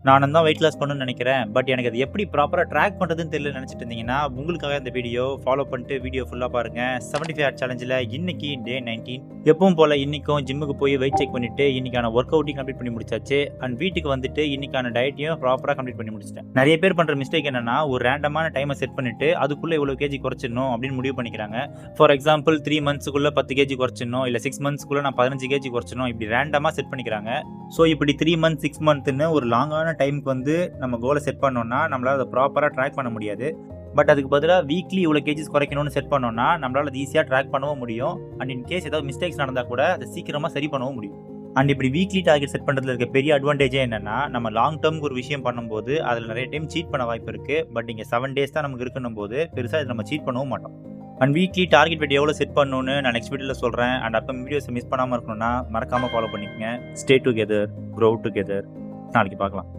நானும் தான் weight loss பண்ணணும்னு நினைக்கிறேன். பட் எனக்கு அது எப்படி ப்ராப்பரா ட்ராக் பண்றதுன்னு தெரியலன்னு நினைச்சிட்டு இருந்தீங்கன்னா, உங்களுக்காக இந்த வீடியோ ஃபாலோ பண்ணிட்டு வீடியோ ஃபுல்லா பாருங்க. 75 ஹார்ஸ் சேலஞ்சில இன்னைக்கு டே 19. எப்பவும் போல இன்னைக்கும் ஜிம்முக்கு போய் வெயிட் செக் பண்ணிட்டு இன்னைக்கான ஒர்க் அவுட்டையும் கம்ப்ளீட் பண்ணி முடிச்சாச்சு. அண்ட் வீட்டுக்கு வந்துட்டு இன்னைக்கான டயட்டையும் ப்ராப்பரா கம்ப்ளீட் பண்ணி முடிச்சிட்டேன். நிறைய பேர் பண்ற மிஸ்டேக் என்னன்னா, ஒரு ரேண்டமான டைமை செட் பண்ணிட்டு அதுக்குள்ள இவ்வளவு கேஜி குறைச்சிடணும் அப்படின்னு முடிவு பண்ணிக்கிறாங்க. ஃபார் எக்ஸாம்பிள் 3 மந்த்ஸ்க்குள்ள 10 கேஜி குறைச்சிடணும், இல்ல 6 மந்த்ஸ்க்குள்ள நான் 15 கேஜி குறைச்சிடணும், இப்படி ரேண்டமா செட் பண்ணிக்கிறாங்க. ஸோ இப்படி 3 மந்த்ஸ் 6 மந்த்னு ஒரு லாங்கான டைமுக்கு வந்து நம்ம கோலை செட் பண்ணோம்னா நம்மளால அதை ப்ராப்பராக ட்ராக் பண்ண முடியாது. பட் அதுக்கு பதிலாக வீக்லி இவ்வளோ கேஜிஸ் குறைக்கணும்னு செட் பண்ணோம்னா நம்மளால அது ஈஸியாக ட்ராக் பண்ணவும் முடியும். அண்ட் இன் கேஸ் ஏதாவது மிஸ்டேக்ஸ் நடந்தால் கூட அதை சீக்கிரமாக சரி பண்ணவும் முடியும். அண்ட் இப்படி வீக்லி டார்கெட் செட் பண்ணுறதுல இருக்க பெரிய அட்வான்டேஜே என்னன்னா, நம்ம லாங் டேர்முக்கு ஒரு விஷயம் பண்ணும்போது அதில் நிறைய டைம் சீட் பண்ண வாய்ப்பு இருக்குது. பட் இங்கே 7 டேஸ் தான் நமக்கு இருக்கணும் போது பெருசாக இதை நம்ம சீட் பண்ணவும் மாட்டோம். அண்ட் வீக்லி டார்கெட் வெயிட் எவ்வளோ செட் பண்ணணும்னு நான் நெக்ஸ்ட் வீடியோவில் சொல்கிறேன். அண்ட் அப்கமிங் வீடியோஸை மிஸ் பண்ணாமல் இருக்கணும்னா மறக்காமல் ஃபாலோ பண்ணிக்கங்க. Stay together, grow together. நாளைக்கு பார்க்கலாம்.